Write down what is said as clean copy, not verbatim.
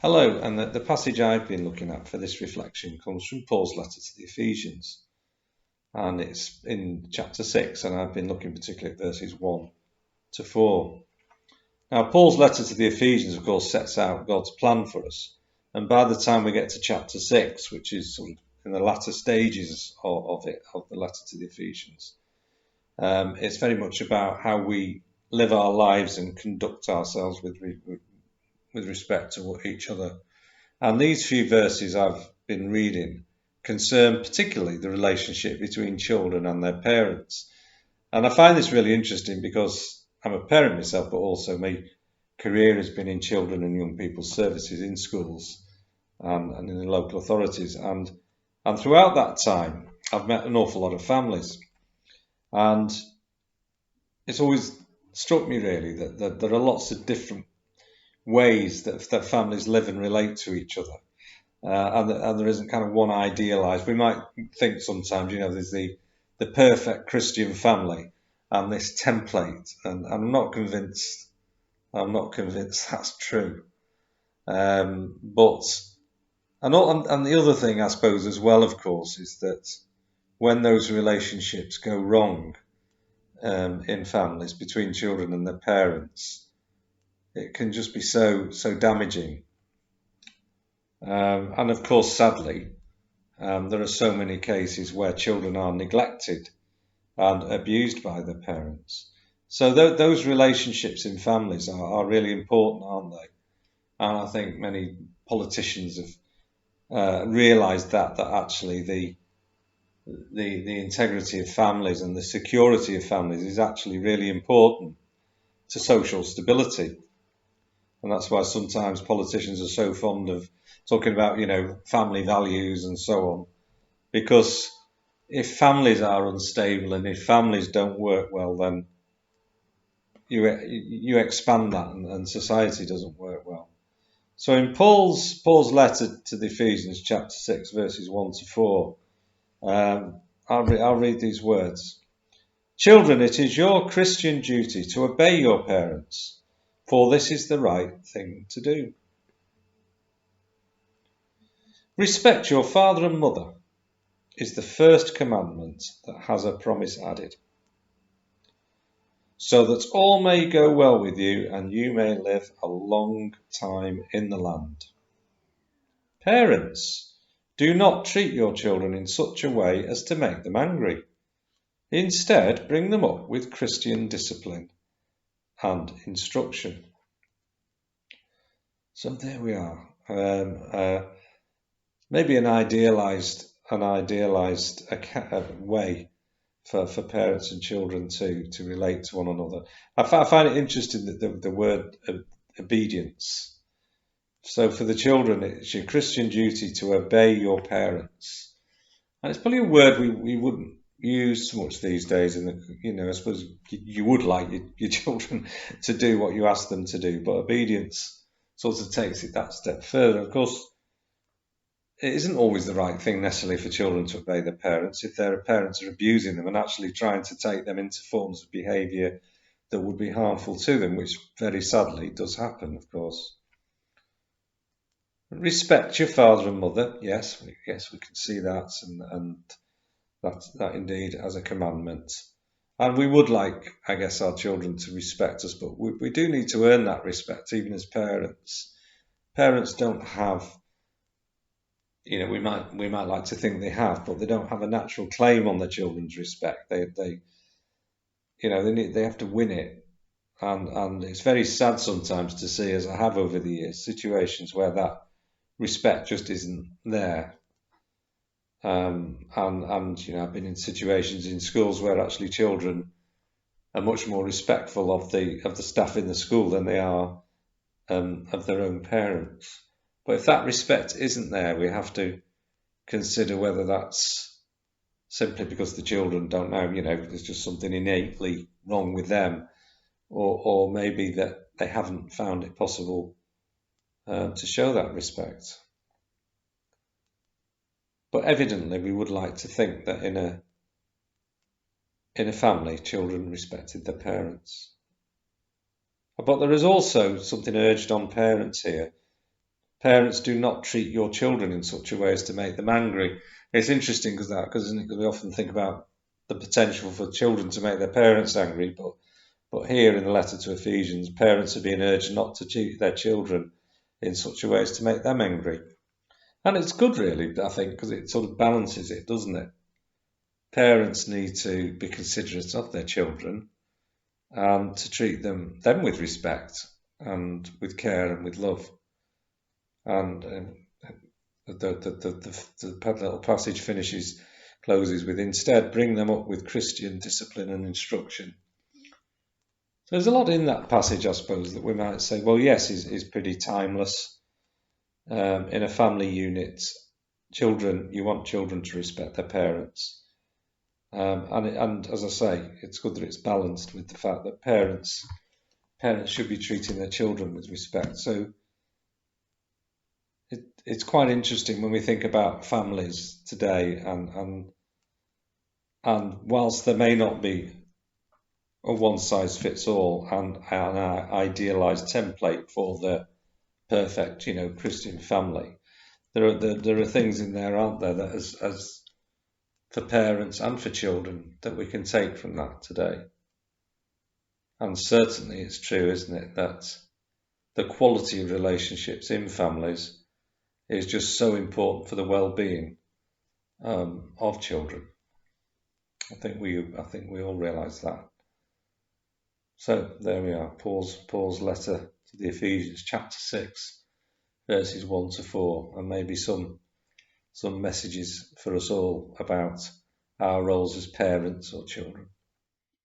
Hello, and the passage I've been looking at for this reflection comes from Paul's letter to the Ephesians, and it's in chapter 6, and I've been looking particularly at verses 1 to 4. Now, Paul's letter to the Ephesians, of course, sets out God's plan for us, and by the time we get to chapter 6, which is sort of in the latter stages of the letter to the Ephesians, it's very much about how we live our lives and conduct ourselves with respect to each other. And these few verses I've been reading concern particularly the relationship between children and their parents. And I find this really interesting because I'm a parent myself, but also my career has been in children and young people's services in schools and in the local authorities. And throughout that time, I've met an awful lot of families. And it's always struck me really that there are lots of different ways that families live and relate to each other. And there isn't kind of one idealized. We might think sometimes, there's the perfect Christian family and this template, and I'm not convinced that's true. But and the other thing, I suppose, as well, of course, is that when those relationships go wrong in families between children and their parents, it can just be so damaging. And of course, sadly, there are so many cases where children are neglected and abused by their parents. So those relationships in families are really important, aren't they? And I think many politicians have realised that actually the integrity of families and the security of families is actually really important to social stability. And that's why sometimes politicians are so fond of talking about, family values and so on. Because if families are unstable and if families don't work well, then you expand that and society doesn't work well. So in Paul's letter to the Ephesians, chapter 6, verses 1 to 4, I'll read these words. Children, it is your Christian duty to obey your parents, for this is the right thing to do. Respect your father and mother is the first commandment that has a promise added, so that all may go well with you and you may live a long time in the land. Parents, do not treat your children in such a way as to make them angry. Instead, bring them up with Christian discipline and instruction. So there we are. Maybe an idealized way for parents and children to relate to one another. I find it interesting that the word obedience. So for the children, it's your Christian duty to obey your parents, and it's probably a word we wouldn't use so much these days. I suppose you would like your children to do what you ask them to do, but obedience sort of takes it that step further. Of course, it isn't always the right thing necessarily for children to obey their parents if their parents are abusing them and actually trying to take them into forms of behaviour that would be harmful to them, which very sadly does happen, of course. Respect your father and mother. Yes, we can see that, and that indeed as a commandment. And we would like, I guess, our children to respect us, but we do need to earn that respect, even as parents. Parents don't have, we might like to think they have, but they don't have a natural claim on their children's respect. They have to win it, and it's very sad sometimes to see, as I have over the years, situations where that respect just isn't there. And I've been in situations in schools where actually children are much more respectful of the staff in the school than they are of their own parents. But if that respect isn't there, we have to consider whether that's simply because the children don't know, there's just something innately wrong with them, or maybe that they haven't found it possible to show that respect. But evidently, we would like to think that in a family, children respected their parents. But there is also something urged on parents here Parents, do not treat your children in such a way as to make them angry. It's interesting because we often think about the potential for children to make their parents angry, but here in the letter to Ephesians, parents are being urged not to treat their children in such a way as to make them angry. And it's good, really, I think, because it sort of balances it, doesn't it? Parents need to be considerate of their children and to treat them with respect and with care and with love. And the little passage closes with, instead, bring them up with Christian discipline and instruction. So there's a lot in that passage, I suppose, that we might say, well, yes, is pretty timeless. In a family unit, you want children to respect their parents. And as I say, it's good that it's balanced with the fact that parents should be treating their children with respect. So it's quite interesting when we think about families today, and whilst there may not be a one size fits all and an idealized template for the perfect, Christian family, there are things in there, aren't there, that as for parents and for children that we can take from that today. And certainly it's true, isn't it, that the quality of relationships in families is just so important for the well-being of children. I think we all realise that. So there we are, Paul's letter to the Ephesians, chapter 6, verses 1 to 4, and maybe some messages for us all about our roles as parents or children.